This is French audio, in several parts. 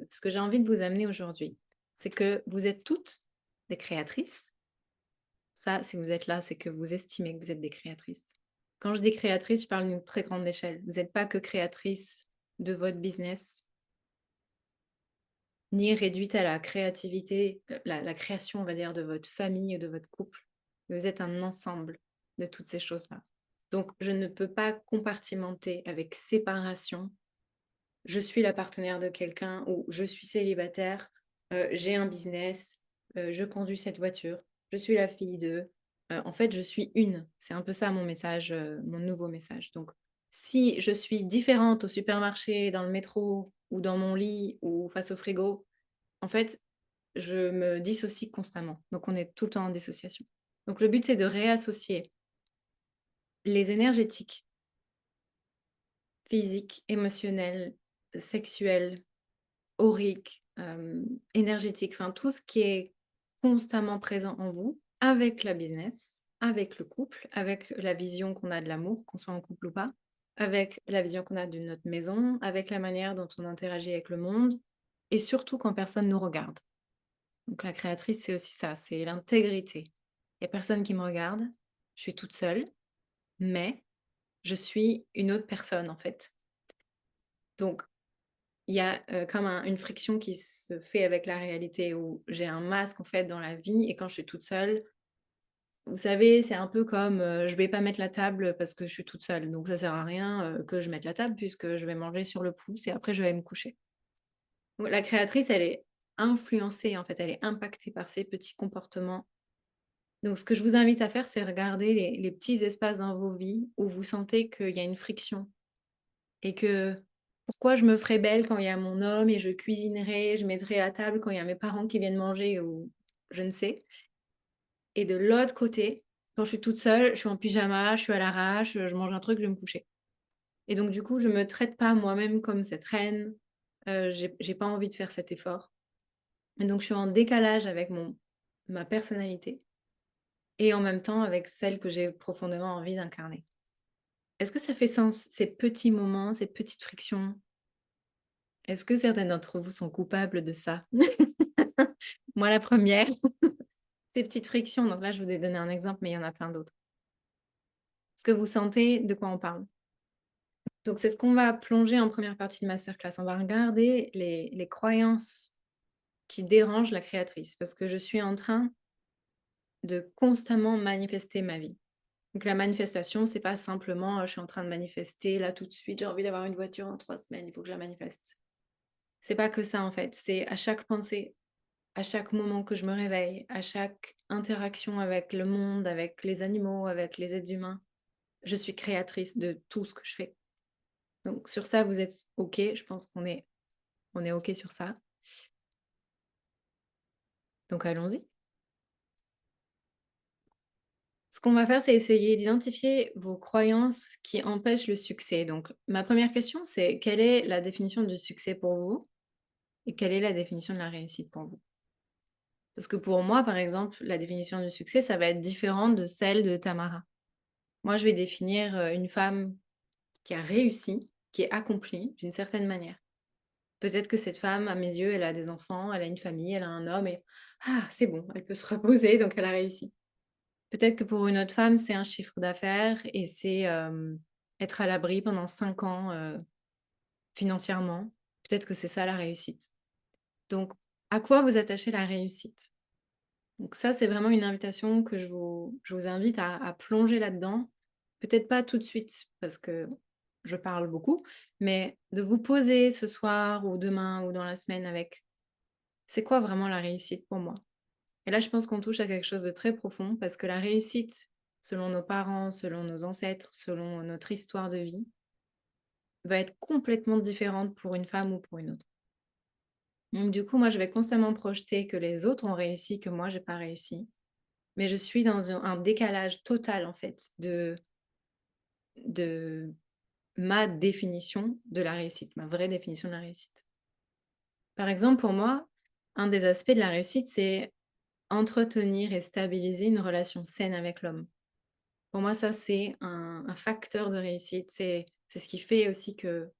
ce que j'ai envie de vous amener aujourd'hui, c'est que vous êtes toutes des créatrices. Ça, si vous êtes là, c'est que vous estimez que vous êtes des créatrices. Quand je dis créatrice, je parle d'une très grande échelle. Vous n'êtes pas que créatrice de votre business, ni réduite à la créativité, la création, on va dire, de votre famille ou de votre couple. Vous êtes un ensemble de toutes ces choses-là. Donc, je ne peux pas compartimenter avec séparation. Je suis la partenaire de quelqu'un ou je suis célibataire, j'ai un business, je conduis cette voiture, je suis la fille de. En fait, je suis une. C'est un peu ça mon message, mon nouveau message. Donc, si je suis différente au supermarché, dans le métro ou dans mon lit ou face au frigo, en fait, je me dissocie constamment. Donc, on est tout le temps en dissociation. Donc, le but, c'est de réassocier les énergétiques, physiques, émotionnelles, sexuelles, aurique, énergétique, enfin tout ce qui est constamment présent en vous, avec la business, avec le couple, avec la vision qu'on a de l'amour, qu'on soit en couple ou pas, avec la vision qu'on a de notre maison, avec la manière dont on interagit avec le monde, et surtout quand personne nous regarde. Donc la créatrice, c'est aussi ça, c'est l'intégrité. Il n'y a personne qui me regarde, je suis toute seule, mais je suis une autre personne en fait. Donc il y a, comme une friction qui se fait avec la réalité où j'ai un masque en fait dans la vie et quand je suis toute seule, vous savez, c'est un peu comme, je vais pas mettre la table parce que je suis toute seule, donc ça sert à rien, que je mette la table puisque je vais manger sur le pouce et après je vais me coucher. Donc la créatrice, elle est influencée en fait, elle est impactée par ces petits comportements. Donc ce que je vous invite à faire, c'est regarder les petits espaces dans vos vies où vous sentez qu'il y a une friction. Et que pourquoi je me ferais belle quand il y a mon homme et je cuisinerai, je mettrai la table quand il y a mes parents qui viennent manger ou je ne sais. Et de l'autre côté, quand je suis toute seule, je suis en pyjama, je suis à l'arrache, je mange un truc, je vais me coucher. Et donc du coup, je me traite pas moi-même comme cette reine, j'ai pas envie de faire cet effort. Et donc je suis en décalage avec ma personnalité et en même temps avec celle que j'ai profondément envie d'incarner. Est-ce que ça fait sens, ces petits moments, ces petites frictions? Est-ce que certaines d'entre vous sont coupables de ça? Moi, la première, ces petites frictions. Donc là, je vous ai donné un exemple, mais il y en a plein d'autres. Est-ce que vous sentez de quoi on parle? Donc, c'est ce qu'on va plonger en première partie de masterclass. On va regarder les croyances qui dérangent la créatrice parce que je suis en train de constamment manifester ma vie. Donc, la manifestation, c'est pas simplement je suis en train de manifester là tout de suite, j'ai envie d'avoir une voiture en 3 semaines, il faut que je la manifeste. C'est pas que ça en fait, c'est à chaque pensée, à chaque moment que je me réveille, à chaque interaction avec le monde, avec les animaux, avec les êtres humains, je suis créatrice de tout ce que je fais. Donc sur ça, vous êtes OK, je pense qu'on est OK sur ça. Donc allons-y. Ce qu'on va faire, c'est essayer d'identifier vos croyances qui empêchent le succès. Donc ma première question, c'est quelle est la définition du succès pour vous et quelle est la définition de la réussite pour vous? Parce que pour moi, par exemple, la définition du succès, ça va être différente de celle de Tamara. Moi, je vais définir, une femme qui a réussi, qui est accomplie d'une certaine manière. Peut-être que cette femme, à mes yeux, elle a des enfants, elle a une famille, elle a un homme et ah, c'est bon, elle peut se reposer, donc elle a réussi. Peut-être que pour une autre femme, c'est un chiffre d'affaires et c'est, être à l'abri pendant 5 ans, financièrement. Peut-être que c'est ça la réussite. Donc, à quoi vous attachez la réussite? Donc ça, c'est vraiment une invitation que je vous invite à plonger là-dedans. Peut-être pas tout de suite, parce que je parle beaucoup, mais de vous poser ce soir ou demain ou dans la semaine avec: «C'est quoi vraiment la réussite pour moi?» Et là, je pense qu'on touche à quelque chose de très profond parce que la réussite, selon nos parents, selon nos ancêtres, selon notre histoire de vie, va être complètement différente pour une femme ou pour une autre. Donc du coup, moi, je vais constamment projeter que les autres ont réussi, que moi, j'ai pas réussi. Mais je suis dans un décalage total en fait de ma définition de la réussite, ma vraie définition de la réussite. Par exemple, pour moi, un des aspects de la réussite, c'est entretenir et stabiliser une relation saine avec l'homme. Pour moi, ça, c'est un facteur de réussite. C'est ce qui fait aussi que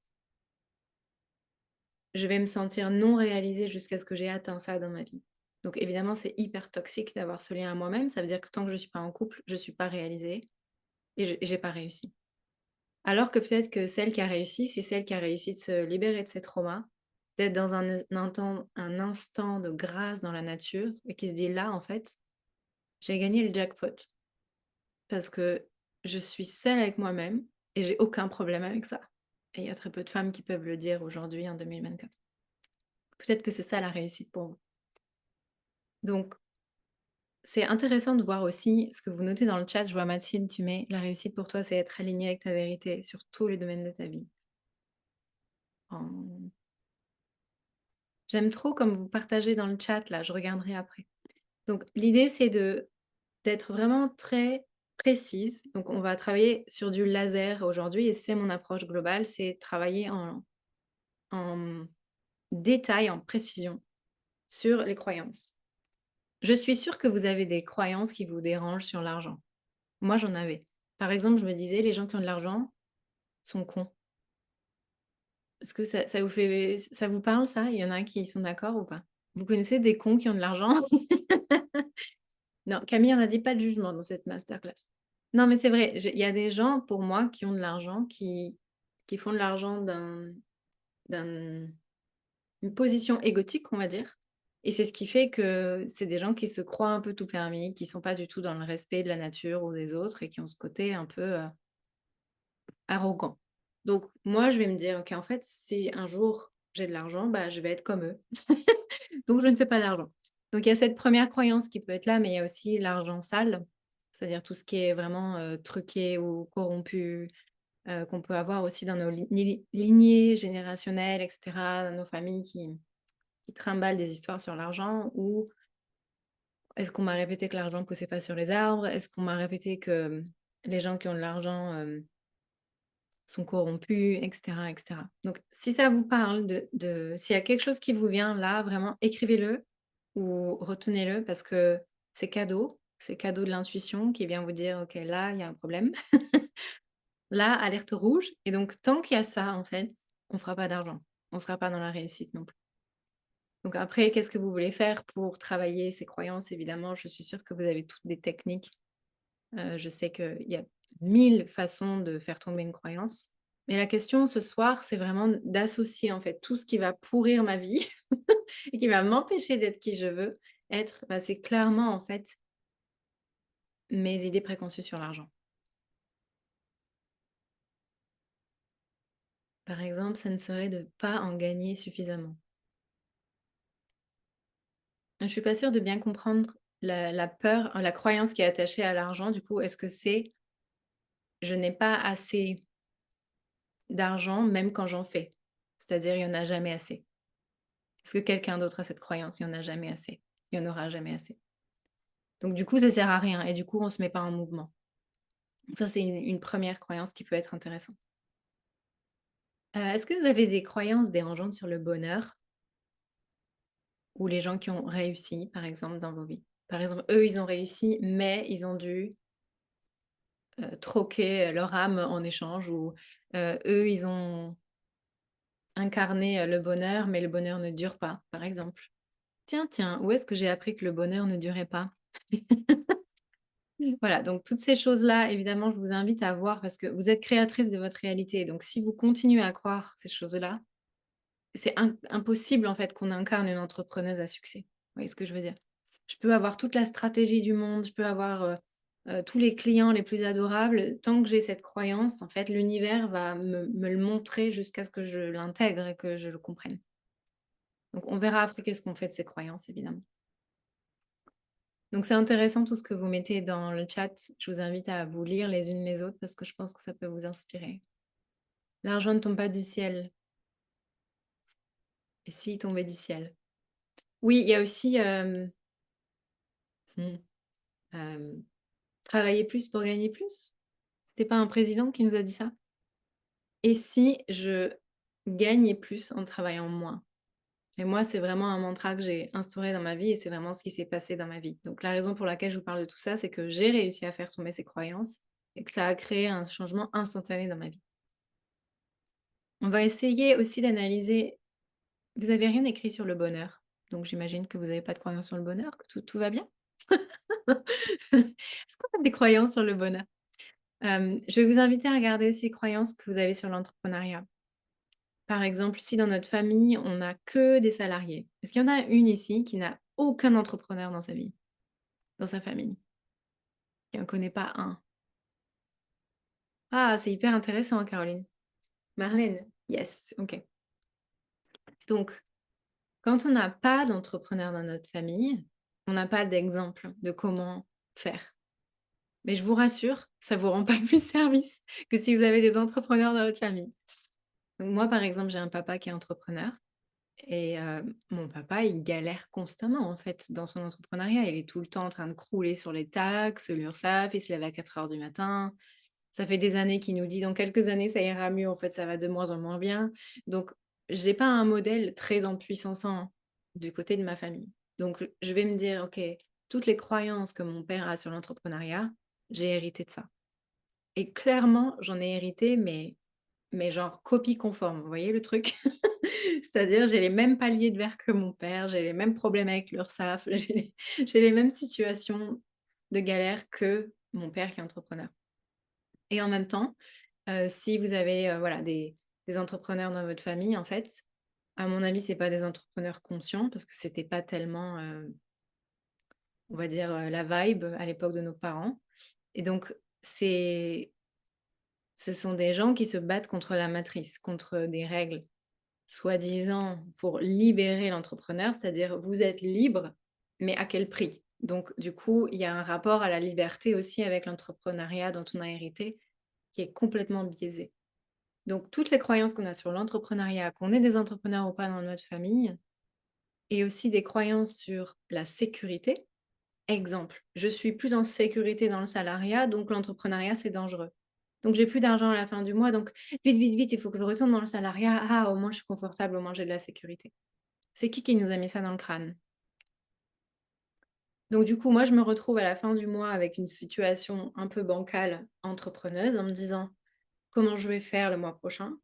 je vais me sentir non réalisée jusqu'à ce que j'ai atteint ça dans ma vie. Donc évidemment, c'est hyper toxique d'avoir ce lien à moi-même. Ça veut dire que tant que je suis pas en couple, je suis pas réalisée et j'ai pas réussi. Alors que peut-être que celle qui a réussi, c'est celle qui a réussi de se libérer de ses traumas, d'être dans un instant de grâce dans la nature et qui se dit: «Là, en fait, j'ai gagné le jackpot parce que je suis seule avec moi-même et j'ai aucun problème avec ça». Et il y a très peu de femmes qui peuvent le dire aujourd'hui en 2024. Peut-être que c'est ça la réussite pour vous. Donc c'est intéressant de voir aussi ce que vous notez dans le chat. Je vois Mathilde, tu mets: «La réussite pour toi, c'est être aligné avec ta vérité sur tous les domaines de ta vie». En J'aime trop comme vous partagez dans le chat là, je regarderai après. Donc l'idée c'est d'être vraiment très précise. Donc on va travailler sur du laser aujourd'hui et c'est mon approche globale, c'est travailler en détail, en précision sur les croyances. Je suis sûre que vous avez des croyances qui vous dérangent sur l'argent. Moi, j'en avais. Par exemple, je me disais: «Les gens qui ont de l'argent sont cons». Est-ce que ça vous parle ça? Il y en a qui sont d'accord ou pas? Vous connaissez des cons qui ont de l'argent? Non, Camille, on a dit pas de jugement dans cette masterclass. Non, mais c'est vrai, il y a des gens pour moi qui ont de l'argent, qui font de l'argent d'un une position égotique, on va dire. Et c'est ce qui fait que c'est des gens qui se croient un peu tout permis, qui sont pas du tout dans le respect de la nature ou des autres et qui ont ce côté un peu arrogant. Donc moi, je vais me dire, ok, en fait, si un jour j'ai de l'argent, bah, je vais être comme eux. Donc je ne fais pas d'argent. Donc il y a cette première croyance qui peut être là, mais il y a aussi l'argent sale, c'est-à-dire tout ce qui est vraiment truqué ou corrompu, qu'on peut avoir aussi dans nos lignées générationnelles, etc., dans nos familles qui trimballent des histoires sur l'argent, ou est-ce qu'on m'a répété que l'argent ne poussait pas sur les arbres? Est-ce qu'on m'a répété que les gens qui ont de l'argent sont corrompus, etc., etc. Donc, si ça vous parle s'il y a quelque chose qui vous vient là, vraiment, écrivez-le ou retenez-le parce que c'est cadeau de l'intuition qui vient vous dire, OK, là, il y a un problème. Là, alerte rouge. Et donc, tant qu'il y a ça, en fait, on fera pas d'argent. On sera pas dans la réussite non plus. Donc après, qu'est-ce que vous voulez faire pour travailler ces croyances? Évidemment, je suis sûre que vous avez toutes des techniques. Je sais qu'il y a 1000 façons de faire tomber une croyance. Mais la question ce soir, c'est vraiment d'associer en fait tout ce qui va pourrir ma vie et qui va m'empêcher d'être qui je veux être, bah, c'est clairement en fait mes idées préconçues sur l'argent. Par exemple, ça ne serait de pas en gagner suffisamment. Je suis pas sûre de bien comprendre la peur, la croyance qui est attachée à l'argent. Du coup, est-ce que c'est: «Je n'ai pas assez d'argent même quand j'en fais»? C'est-à-dire il y en a jamais assez? Est-ce que quelqu'un d'autre a cette croyance? Il y en a jamais assez. Il y en aura jamais assez. Donc du coup, ça sert à rien et du coup, on se met pas en mouvement. Donc ça, c'est une 1re croyance qui peut être intéressante. Est-ce que vous avez des croyances dérangeantes sur le bonheur ou les gens qui ont réussi, par exemple, dans vos vies? Par exemple, eux, ils ont réussi, mais ils ont dû, troquer, leur âme en échange, ou, eux, ils ont incarné, le bonheur, mais le bonheur ne dure pas, par exemple. Tiens, tiens, où est-ce que j'ai appris que le bonheur ne durait pas? Voilà, donc toutes ces choses-là, évidemment, je vous invite à voir parce que vous êtes créatrice de votre réalité. Donc si vous continuez à croire ces choses-là, c'est impossible en fait qu'on incarne une entrepreneuse à succès. Vous voyez ce que je veux dire? Je peux avoir toute la stratégie du monde, je peux avoir, tous les clients les plus adorables. Tant que j'ai cette croyance, en fait, l'univers va me le montrer jusqu'à ce que je l'intègre et que je le comprenne. Donc on verra après qu'est-ce qu'on fait de ces croyances, évidemment. Donc c'est intéressant tout ce que vous mettez dans le chat. Je vous invite à vous lire les unes les autres parce que je pense que ça peut vous inspirer. L'argent ne tombe pas du ciel. Et s'il tombait du ciel? Oui, il y a aussi mmh, hem, travailler plus pour gagner plus. C'était pas un président qui nous a dit ça? Et si je gagnais plus en travaillant moins? Et moi, c'est vraiment un mantra que j'ai instauré dans ma vie et c'est vraiment ce qui s'est passé dans ma vie. Donc la raison pour laquelle je vous parle de tout ça, c'est que j'ai réussi à faire tomber ces croyances et que ça a créé un changement instantané dans ma vie. On va essayer aussi d'analyser Vous avez rien écrit sur le bonheur, donc j'imagine que vous avez pas de croyance sur le bonheur, que tout va bien? Est-ce qu'on a des croyances sur le bonheur? Je vais vous inviter à regarder aussi les croyances que vous avez sur l'entrepreneuriat. Par exemple, si dans notre famille, on n'a que des salariés, est-ce qu'il y en a une ici qui n'a aucun entrepreneur dans sa vie, dans sa famille? Qui en connaît pas un? Ah, c'est hyper intéressant, Caroline. Marlène? Yes, OK. Donc, quand on n'a pas d'entrepreneur dans notre famille, on n'a pas d'exemple de comment faire. Mais je vous rassure, ça vous rend pas plus service que si vous avez des entrepreneurs dans votre famille. Donc moi, par exemple, j'ai un papa qui est entrepreneur et mon papa, il galère constamment, en fait, dans son entrepreneuriat. Il est tout le temps en train de crouler sur les taxes, l'URSSAF, il se lève à 4 heures du matin. Ça fait des années qu'il nous dit: «Dans quelques années, ça ira mieux». En fait, ça va de moins en moins bien. Donc j'ai pas un modèle très en puissance du côté de ma famille. Donc je vais me dire: «OK, toutes les croyances que mon père a sur l'entrepreneuriat, j'ai hérité de ça». Et clairement, j'en ai hérité, mais genre copie conforme, vous voyez le truc? C'est-à-dire, j'ai les mêmes paliers de verre que mon père, j'ai les mêmes problèmes avec l'URSSAF, j'ai les mêmes situations de galère que mon père qui est entrepreneur. Et en même temps, si vous avez, voilà, des entrepreneurs dans votre famille, en fait, à mon avis, c'est pas des entrepreneurs conscients parce que c'était pas tellement, on va dire, la vibe à l'époque de nos parents. Et donc c'est ce sont des gens qui se battent contre la matrice, contre des règles soi-disant pour libérer l'entrepreneur, c'est-à-dire vous êtes libre, mais à quel prix? Donc du coup, il y a un rapport à la liberté aussi avec l'entrepreneuriat dont on a hérité, qui est complètement biaisé. Donc toutes les croyances qu'on a sur l'entrepreneuriat, qu'on ait des entrepreneurs ou pas dans notre famille, et aussi des croyances sur la sécurité. Exemple, je suis plus en sécurité dans le salariat, donc l'entrepreneuriat, c'est dangereux. Donc j'ai plus d'argent à la fin du mois, donc vite, vite, vite, il faut que je retourne dans le salariat. Ah, au moins je suis confortable, au moins j'ai de la sécurité. C'est qui nous a mis ça dans le crâne? Donc du coup, moi, je me retrouve à la fin du mois avec une situation un peu bancale, entrepreneuse, en me disant: «Comment je vais faire le mois prochain?»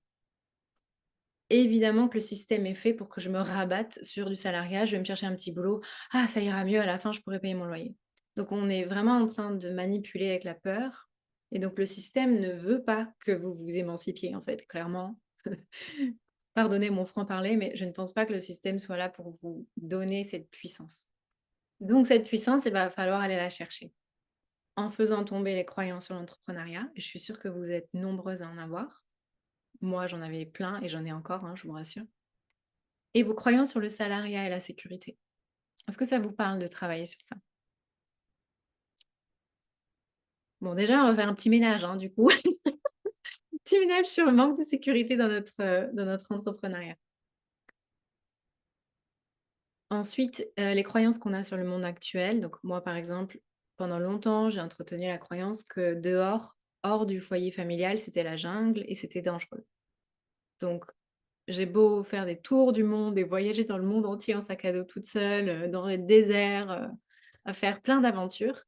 Évidemment que le système est fait pour que je me rabatte sur du salariat. Je vais me chercher un petit boulot. Ah, ça ira mieux, à la fin, je pourrai payer mon loyer. Donc, on est vraiment en train de manipuler avec la peur. Et donc, le système ne veut pas que vous vous émancipiez, en fait, clairement. Pardonnez mon franc-parler, mais je ne pense pas que le système soit là pour vous donner cette puissance. Donc, cette puissance, il va falloir aller la chercher en faisant tomber les croyances sur l'entrepreneuriat. Et je suis sûre que vous êtes nombreuses à en avoir. Moi, j'en avais plein et j'en ai encore, hein, je vous rassure. Et vos croyances sur le salariat et la sécurité. Est-ce que ça vous parle de travailler sur ça? Bon, déjà, on va faire un petit ménage, hein, du coup. Petit ménage sur le manque de sécurité dans notre entrepreneuriat. Ensuite, les croyances qu'on a sur le monde actuel. Donc moi, par exemple, pendant longtemps, j'ai entretenu la croyance que dehors, hors du foyer familial, c'était la jungle et c'était dangereux. Donc j'ai beau faire des tours du monde et voyager dans le monde entier en sac à dos toute seule, dans les déserts, à faire plein d'aventures.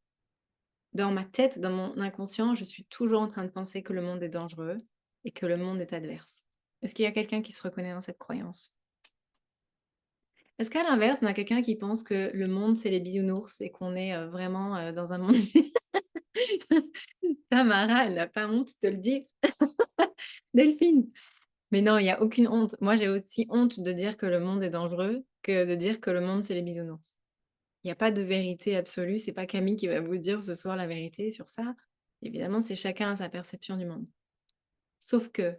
Dans ma tête, dans mon inconscient, je suis toujours en train de penser que le monde est dangereux et que le monde est adverse. Est-ce qu'il y a quelqu'un qui se reconnaît dans cette croyance? Est-ce qu'à l'inverse, on a quelqu'un qui pense que le monde, c'est les bisounours et qu'on est, vraiment, dans un monde Tamara, elle n'a pas honte de le dire. Delphine. Mais non, il y a aucune honte. Moi, j'ai aussi honte de dire que le monde est dangereux que de dire que le monde, c'est les bisounours. Il y a pas de vérité absolue, c'est pas Camille qui va vous dire ce soir la vérité sur ça. Évidemment, c'est chacun a sa perception du monde. Sauf que,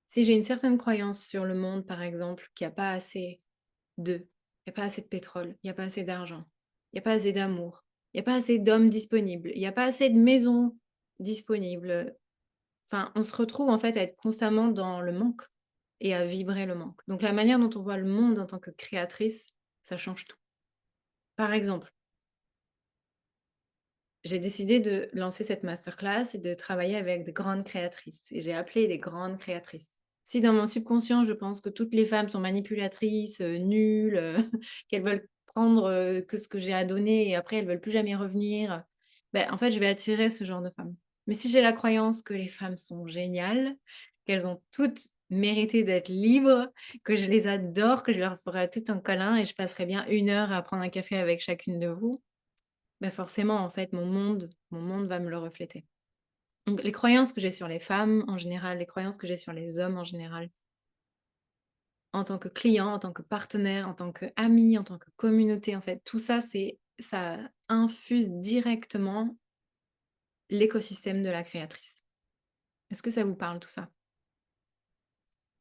si j'ai une certaine croyance sur le monde, par exemple, qu'il y a pas assez d'œufs, il y a pas assez de pétrole, il y a pas assez d'argent, il y a pas assez d'amour, il y a pas assez d'hommes disponibles, il y a pas assez de maisons disponibles. Enfin, on se retrouve en fait à être constamment dans le manque et à vibrer le manque. Donc la manière dont on voit le monde en tant que créatrice, ça change tout. Par exemple, j'ai décidé de lancer cette masterclass et de travailler avec des grandes créatrices et j'ai appelé les grandes créatrices. Si dans mon subconscient, je pense que toutes les femmes sont manipulatrices, nulles, qu'elles veulent prendre, que ce que j'ai à donner et après elles veulent plus jamais revenir, en fait, je vais attirer ce genre de femmes. Mais si j'ai la croyance que les femmes sont géniales, qu'elles ont toutes mériter d'être libres, que je les adore, que je leur ferai tout un câlin et je passerai bien 1 heure à prendre un café avec chacune de vous, bah, forcément, en fait, mon monde va me le refléter. Donc les croyances que j'ai sur les femmes en général, les croyances que j'ai sur les hommes en général, en tant que client, en tant que partenaire, en tant qu'ami, en tant que communauté, en fait, tout ça, ça infuse directement l'écosystème de la créatrice. Est-ce que ça vous parle tout ça?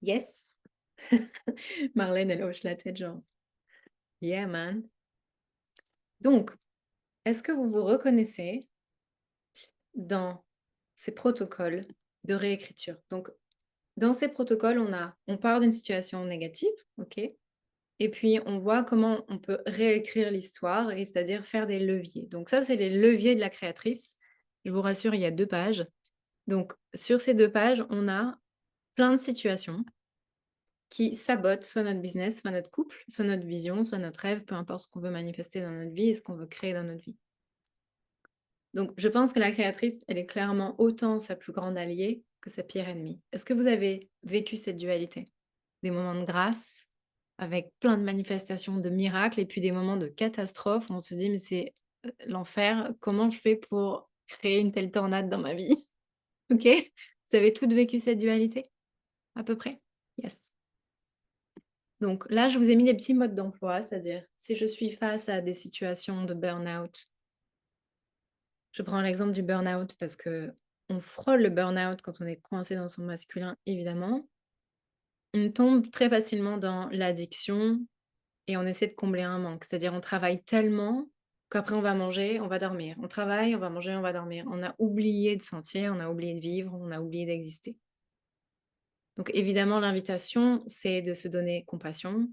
Yes. Marlène, elle hoche la tête genre: «Yeah man». Donc, est-ce que vous vous reconnaissez dans ces protocoles de réécriture? Donc, dans ces protocoles, on part d'une situation négative, OK? Et puis on voit comment on peut réécrire l'histoire et c'est-à-dire faire des leviers. Donc ça, c'est les leviers de la créatrice. Je vous rassure, il y a 2 pages. Donc sur ces 2 pages, on a plein de situations qui sabotent soit notre business, soit notre couple, soit notre vision, soit notre rêve, peu importe ce qu'on veut manifester dans notre vie et ce qu'on veut créer dans notre vie. Donc je pense que la créatrice, elle est clairement autant sa plus grande alliée que sa pire ennemie. Est-ce que vous avez vécu cette dualité? Des moments de grâce, avec plein de manifestations de miracles et puis des moments de catastrophe où on se dit: «Mais c'est, l'enfer, comment je fais pour créer une telle tornade dans ma vie?» OK? Vous avez toutes vécu cette dualité? À peu près? Yes. Donc là, je vous ai mis des petits modes d'emploi, c'est-à-dire si je suis face à des situations de burn-out, je prends l'exemple du burn-out parce que on frôle le burn-out quand on est coincé dans son masculin, évidemment. On tombe très facilement dans l'addiction et on essaie de combler un manque. C'est-à-dire on travaille tellement qu'après on va manger, on va dormir. On travaille, on va manger, on va dormir. On a oublié de sentir, on a oublié de vivre, on a oublié d'exister. Donc évidemment, l'invitation, c'est de se donner compassion,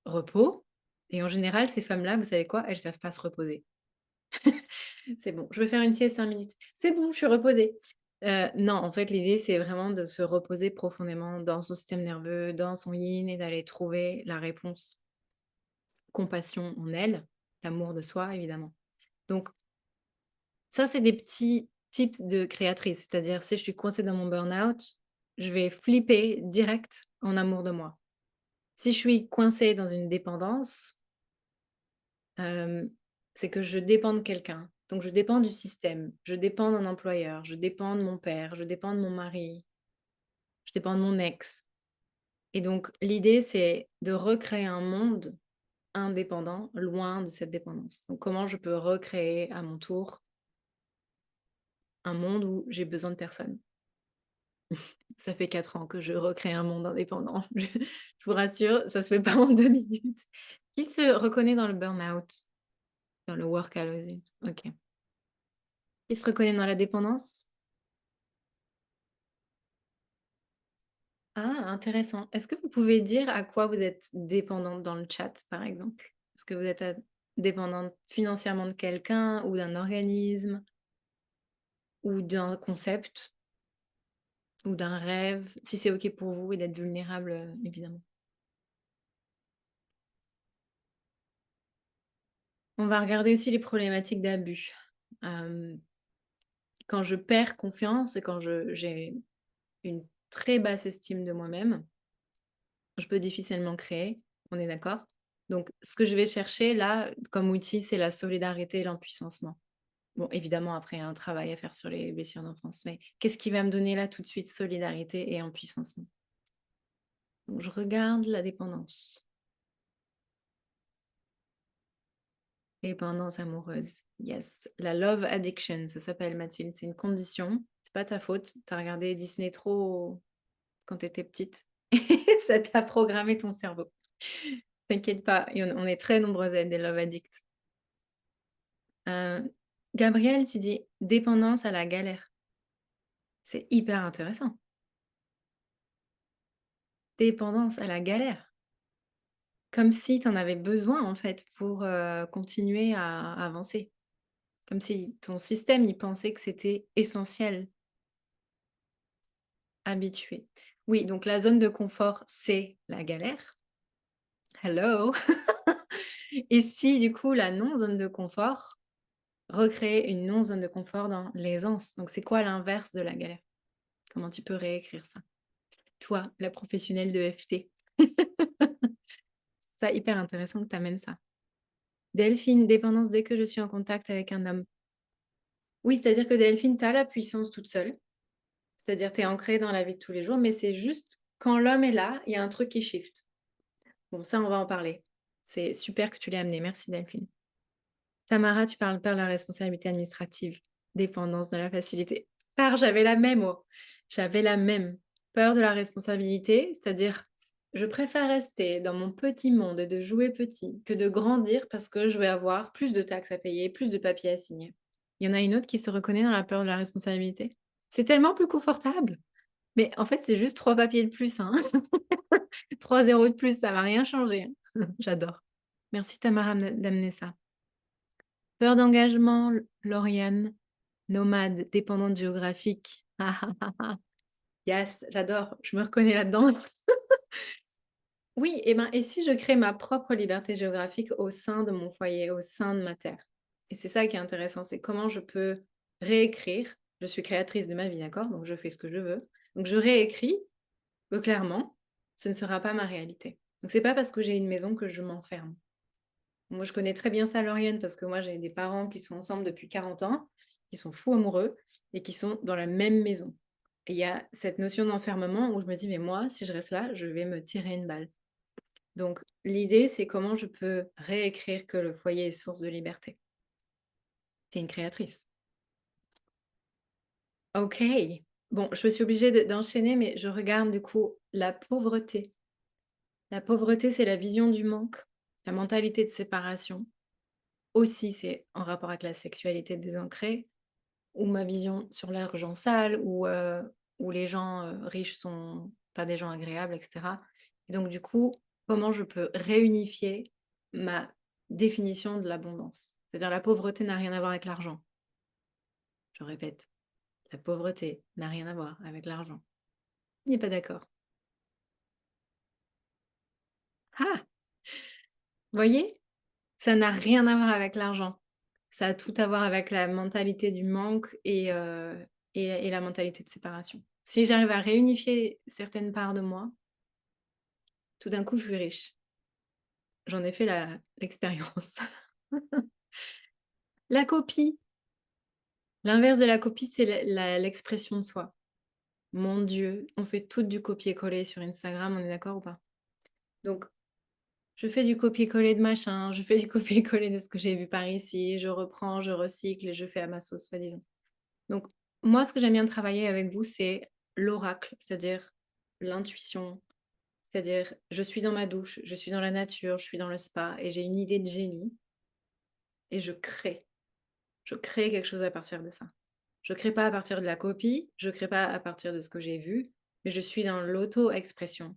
repos. Et en général, ces femmes-là, vous savez quoi? Elles savent pas se reposer. C'est bon, je vais faire une sieste 5 minutes. C'est bon, je suis reposée. Non, en fait, l'idée, c'est vraiment de se reposer profondément dans son système nerveux, dans son yin et d'aller trouver la réponse. Compassion en elle, l'amour de soi, évidemment. Donc ça, c'est des petits tips de créatrice. C'est-à-dire, si je suis coincée dans mon burn-out, je vais flipper direct en amour de moi. Si je suis coincée dans une dépendance, hem, c'est que je dépends de quelqu'un. Donc je dépends du système, je dépends d'un employeur, je dépends de mon père, je dépends de mon mari, je dépends de mon ex. Et donc l'idée, c'est de recréer un monde indépendant, loin de cette dépendance. Donc comment je peux recréer à mon tour un monde où j'ai besoin de personne? Ça fait 4 ans que je recrée un monde indépendant. Je vous rassure, ça se fait pas en 2 minutes. Qui se reconnaît dans le burn-out? Dans le workaholicisme? OK. Qui se reconnaît dans la dépendance? Ah, intéressant. Est-ce que vous pouvez dire à quoi vous êtes dépendante dans le chat, par exemple? Est-ce que vous êtes, dépendante financièrement de quelqu'un ou d'un organisme ou d'un concept ou d'un rêve? Si c'est OK pour vous et d'être vulnérable, évidemment. On va regarder aussi les problématiques d'abus. Hem, Quand je perds confiance et quand j'ai une très basse estime de moi-même, je peux difficilement créer, on est d'accord? Donc ce que je vais chercher là, comme outil, c'est la solidarité et l'empuissancement. Bon, évidemment, après, il y a un travail à faire sur les blessures d'enfance, mais qu'est-ce qui va me donner là tout de suite solidarité et empuissancement? Donc je regarde la dépendance. Dépendance amoureuse, yes. La love addiction, ça s'appelle, Mathilde. C'est une condition. C'est pas ta faute. Tu as regardé Disney trop quand tu étais petite. Ça t'a programmé ton cerveau. T'inquiète pas, et on est très nombreuses à être des love addicts. Gabrielle, tu dis dépendance à la galère. C'est hyper intéressant. Dépendance à la galère. Comme si tu en avais besoin en fait pour, continuer à avancer. Comme si ton système, il pensait que c'était essentiel. Habitué. Oui, donc la zone de confort, c'est la galère. Hello! Et si du coup la non-zone de confort, recréer une non-zone de confort dans l'aisance. Donc c'est quoi l'inverse de la galère? Comment tu peux réécrire ça? Toi, la professionnelle de FT. Ça hyper intéressant que tu amènes ça. Delphine, dépendance dès que je suis en contact avec un homme. Oui, c'est-à-dire que Delphine, tu as la puissance toute seule. C'est-à-dire tu es ancrée dans la vie de tous les jours, mais c'est juste quand l'homme est là, il y a un truc qui shift. Bon, ça, on va en parler. C'est super que tu l'aies amené. Merci Delphine. Tamara, tu parles pas de la responsabilité administrative, dépendance de la facilité. Car j'avais la même, oh. J'avais la même peur de la responsabilité, c'est-à-dire je préfère rester dans mon petit monde et de jouer petit que de grandir parce que je vais avoir plus de taxes à payer, plus de papiers à signer. Il y en a une autre qui se reconnaît dans la peur de la responsabilité. C'est tellement plus confortable. Mais en fait, c'est juste 3 papiers de plus, hein. 3 zéros de plus, ça va rien changer. J'adore. Merci Tamara d'amener ça. Peur d'engagement, Lauriane. Nomade, dépendante géographique. Ah, ah, ah, ah. Yes, j'adore. Je me reconnais là-dedans. Oui, et si je crée ma propre liberté géographique au sein de mon foyer, au sein de ma terre? Et c'est ça qui est intéressant, c'est comment je peux réécrire. Je suis créatrice de ma vie, d'accord? Donc je fais ce que je veux. Donc je réécris clairement, ce ne sera pas ma réalité. Donc c'est pas parce que j'ai une maison que je m'enferme. Moi, je connais très bien ça, Lauriane, parce que moi, j'ai des parents qui sont ensemble depuis 40 ans, qui sont fous amoureux et qui sont dans la même maison. Et il y a cette notion d'enfermement où je me dis, mais moi, si je reste là, je vais me tirer une balle. Donc, l'idée, c'est comment je peux réécrire que le foyer est source de liberté. Tu es une créatrice. Ok. Bon, je suis obligée d'enchaîner, mais je regarde du coup la pauvreté. La pauvreté, c'est la vision du manque, la mentalité de séparation. Aussi, c'est en rapport avec la sexualité désancrée, ou ma vision sur l'argent sale, où les gens riches sont pas des gens agréables, etc. Et donc, du coup, comment je peux réunifier ma définition de l'abondance? C'est-à-dire, la pauvreté n'a rien à voir avec l'argent. Je répète, la pauvreté n'a rien à voir avec l'argent. Il n'est pas d'accord. Ah, vous voyez? Ça n'a rien à voir avec l'argent. Ça a tout à voir avec la mentalité du manque et la mentalité de séparation. Si j'arrive à réunifier certaines parts de moi, tout d'un coup, je suis riche. J'en ai fait l'expérience. La copie. L'inverse de la copie, c'est l'expression de soi. Mon Dieu, on fait tout du copier-coller sur Instagram, on est d'accord ou pas? Donc, je fais du copier-coller de machin, je fais du copier-coller de ce que j'ai vu par ici, je reprends, je recycle et je fais à ma sauce, soi-disant. Donc, moi, ce que j'aime bien travailler avec vous, c'est l'oracle, c'est-à-dire l'intuition, c'est-à-dire je suis dans ma douche, je suis dans la nature, je suis dans le spa et j'ai une idée de génie et je crée. Je crée quelque chose à partir de ça. Je crée pas à partir de la copie, je crée pas à partir de ce que j'ai vu, mais je suis dans l'auto-expression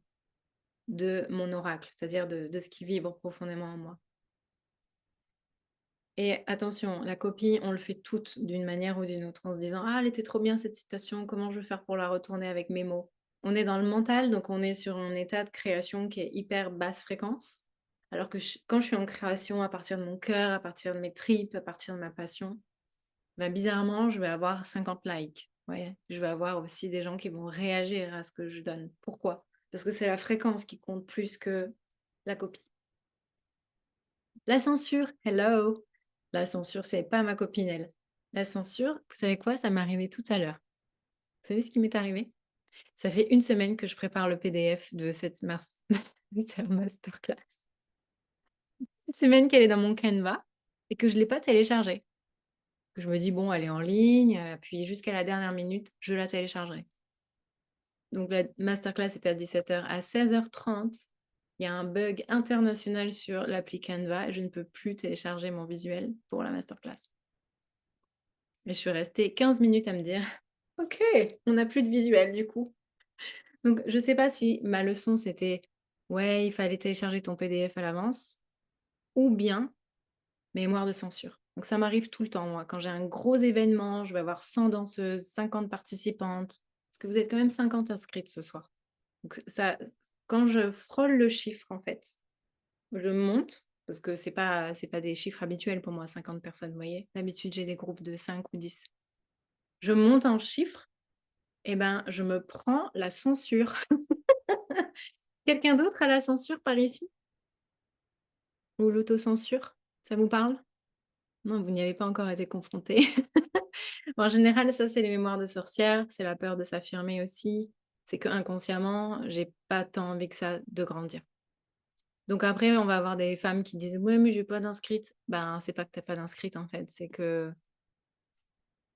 de mon oracle, c'est-à-dire de ce qui vibre profondément en moi. Et attention, la copie, on le fait toutes d'une manière ou d'une autre, en se disant ah, elle était trop bien cette citation, comment je vais faire pour la retourner avec mes mots? On est dans le mental, donc on est sur un état de création qui est hyper basse fréquence. Alors que quand je suis en création à partir de mon cœur, à partir de mes tripes, à partir de ma passion, ben bizarrement, je vais avoir 50 likes. Ouais. Je vais avoir aussi des gens qui vont réagir à ce que je donne. Pourquoi? Parce que c'est la fréquence qui compte plus que la copie. La censure, hello! La censure, c'est pas ma copine, elle. La censure, vous savez quoi? Ça m'est arrivé tout à l'heure. Vous savez ce qui m'est arrivé? Ça fait une semaine que je prépare le PDF de cette masterclass. Une semaine qu'elle est dans mon Canva et que je ne l'ai pas téléchargée. Je me dis, bon, elle est en ligne, puis jusqu'à la dernière minute, je la téléchargerai. Donc la masterclass était à 17h. À 16h30, il y a un bug international sur l'appli Canva et je ne peux plus télécharger mon visuel pour la masterclass. Et je suis restée 15 minutes à me dire, ok, on n'a plus de visuel du coup. Donc je ne sais pas si ma leçon c'était, ouais, il fallait télécharger ton PDF à l'avance, ou bien mémoire de censure. Donc ça m'arrive tout le temps, moi. Quand j'ai un gros événement, je vais avoir 100 danseuses, 50 participantes, parce que vous êtes quand même 50 inscrites ce soir. Donc ça, quand je frôle le chiffre, en fait, je monte, parce que c'est pas des chiffres habituels pour moi, 50 personnes, vous voyez. D'habitude, j'ai des groupes de 5 ou 10. Je monte en chiffre Eh ben, je me prends la censure. Quelqu'un d'autre a la censure par ici? Ou l'autocensure? Ça vous parle? Non, vous n'y avez pas encore été confronté. En général, ça, c'est les mémoires de sorcières, c'est la peur de s'affirmer aussi. C'est que inconsciemment, j'ai pas tant envie que ça de grandir. Donc après, on va avoir des femmes qui disent: «Ouais, mais j'ai pas d'inscrite». Ben, c'est pas que tu pas d'inscrite, en fait, c'est que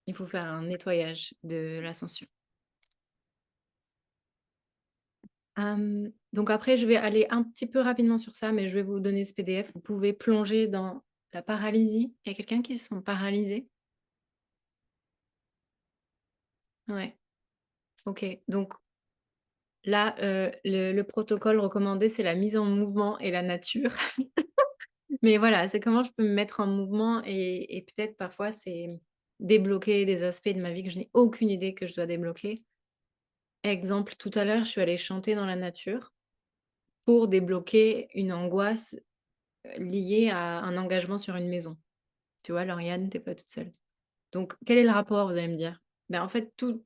il faut faire un nettoyage de la censure. Donc après, je vais aller un petit peu rapidement sur ça, mais je vais vous donner ce PDF. Vous pouvez plonger dans la paralysie. Il y a quelqu'un qui se sent paralysé? Ouais, OK. Donc là, le protocole recommandé, c'est la mise en mouvement et la nature. Mais voilà, c'est comment je peux me mettre en mouvement et peut-être parfois c'est débloquer des aspects de ma vie que je n'ai aucune idée que je dois débloquer. Exemple, tout à l'heure, je suis allée chanter dans la nature pour débloquer une angoisse, liée à un engagement sur une maison. Tu vois, Lauriane, tu pas toute seule. Donc quel est le rapport, vous allez me dire? Ben, en fait, tout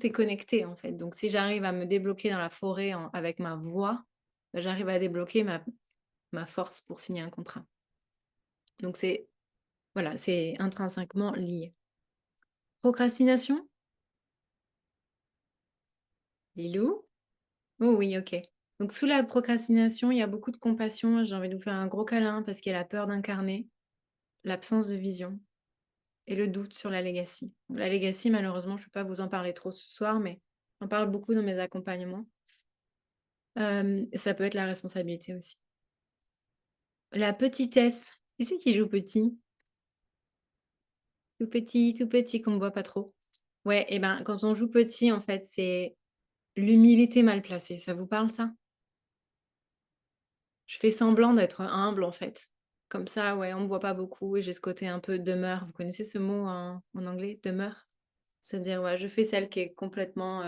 est connecté, en fait. Donc si j'arrive à me débloquer dans la forêt avec ma voix, bah, j'arrive à débloquer ma force pour signer un contrat. Donc c'est voilà, c'est intrinsèquement lié. Procrastination? Lilou? Oh oui, OK. Donc sous la procrastination, il y a beaucoup de compassion. J'ai envie de vous faire un gros câlin parce qu'il y a la peur d'incarner, l'absence de vision et le doute sur la legacy. La legacy, malheureusement, je ne peux pas vous en parler trop ce soir, mais j'en parle beaucoup dans mes accompagnements. Ça peut être la responsabilité aussi. La petitesse. Qui c'est qui joue petit? Tout petit, qu'on ne voit pas trop. Ouais, et ben, quand on joue petit, en fait, c'est l'humilité mal placée. Ça vous parle ça? Je fais semblant d'être humble, en fait. Comme ça, ouais, on me voit pas beaucoup et j'ai ce côté un peu demeure. Vous connaissez ce mot en anglais, demeure? C'est-à-dire, ouais, je fais celle qui est complètement,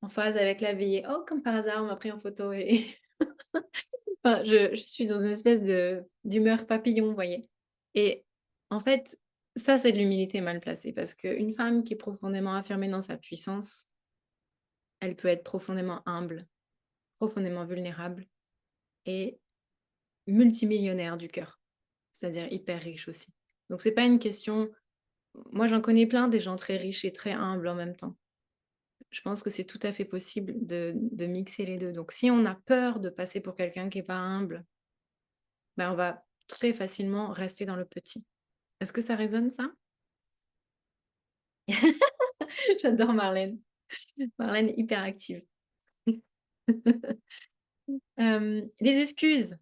en phase avec la vie et oh, comme par hasard, on m'a pris en photo et enfin, je suis dans une espèce d'humeur papillon, vous voyez? Et en fait, ça, c'est de l'humilité mal placée parce qu'une femme qui est profondément affirmée dans sa puissance, elle peut être profondément humble, profondément vulnérable et multimillionnaire du cœur, c'est-à-dire hyper riche aussi. Donc c'est pas une question moi j'en connais plein des gens très riches et très humbles en même temps. Je pense que c'est tout à fait possible de mixer les 2. Donc si on a peur de passer pour quelqu'un qui est pas humble, ben, on va très facilement rester dans le petit. Est-ce que ça résonne ça? J'adore Marlène. Marlène hyper active. Les excuses.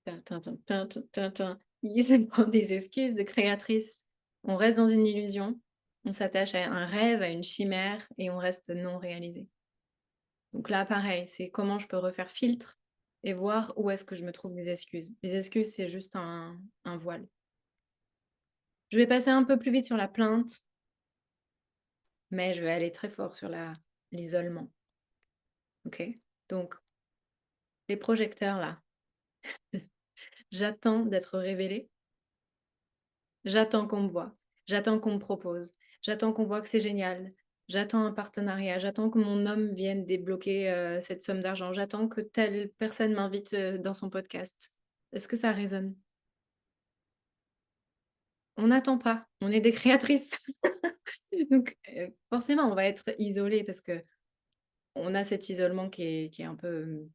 Tin, tin, tin, tin, tin, tin, tin. Ils se prend des excuses de créatrice. On reste dans une illusion, on s'attache à un rêve, à une chimère et on reste non réalisé. Donc là, pareil, c'est comment je peux refaire filtre et voir où est-ce que je me trouve des excuses. Les excuses, c'est juste un voile. Je vais passer un peu plus vite sur la plainte, mais je vais aller très fort sur l'isolement. OK? Donc, les projecteurs là, j'attends d'être révélée, j'attends qu'on me voie, j'attends qu'on me propose, j'attends qu'on voit que c'est génial, j'attends un partenariat, j'attends que mon homme vienne débloquer cette somme d'argent, j'attends que telle personne m'invite dans son podcast. Est-ce que ça résonne? On n'attend pas, on est des créatrices. Donc, forcément, on va être isolé parce que on a cet isolement qui est un peu,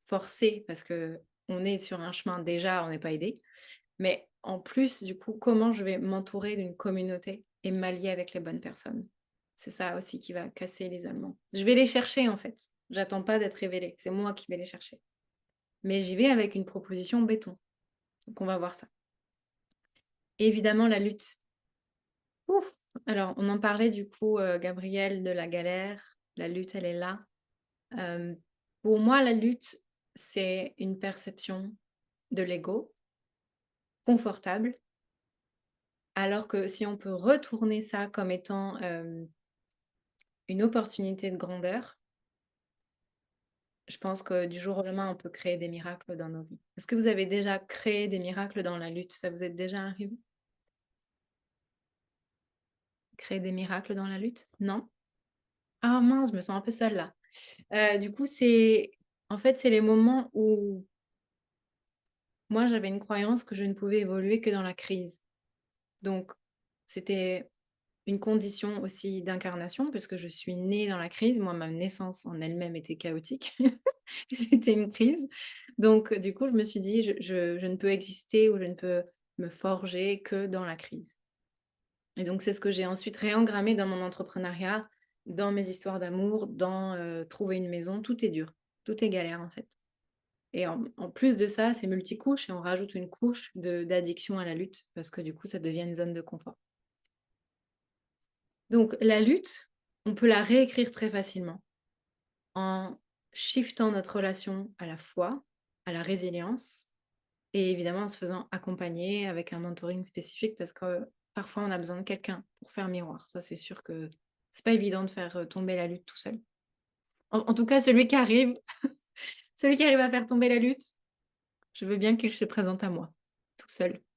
forcé parce que on est sur un chemin déjà, on n'est pas aidé. Mais en plus, du coup, comment je vais m'entourer d'une communauté et m'allier avec les bonnes personnes? C'est ça aussi qui va casser l'isolement. Je vais les chercher en fait. J'attends pas d'être révélée, c'est moi qui vais les chercher. Mais j'y vais avec une proposition béton. Donc on va voir ça. Évidemment, la lutte. Ouf! Alors, on en parlait du coup, Gabriel, de la galère. La lutte, elle est là. Hem, pour moi, la lutte, c'est une perception de l'ego confortable, alors que si on peut retourner ça comme étant, une opportunité de grandeur, je pense que du jour au lendemain, on peut créer des miracles dans nos vies. Est-ce que vous avez déjà créé des miracles dans la lutte? Ça vous est déjà arrivé? Créer des miracles dans la lutte? Non? Ah mince, je me sens un peu seule là. Du coup, c'est les moments où moi, j'avais une croyance que je ne pouvais évoluer que dans la crise. Donc c'était une condition aussi d'incarnation puisque je suis née dans la crise. Moi, ma naissance en elle-même était chaotique. C'était une crise. Donc du coup, je me suis dit: «Je ne peux exister ou je ne peux me forger que dans la crise». Et donc c'est ce que j'ai ensuite réengrammé dans mon entrepreneuriat, dans mes histoires d'amour, dans, trouver une maison. Tout est dur, tout est galère, en fait. Et en plus de ça, c'est multicouche et on rajoute une couche d'addiction à la lutte parce que du coup, ça devient une zone de confort. Donc la lutte, on peut la réécrire très facilement en shiftant notre relation à la foi, à la résilience et évidemment en se faisant accompagner avec un mentoring spécifique parce que parfois on a besoin de quelqu'un pour faire miroir. Ça, c'est sûr que c'est pas évident de faire, tomber la lutte tout seul. En tout cas, celui qui arrive à faire tomber la lutte, je veux bien qu'il se présente à moi, tout seul.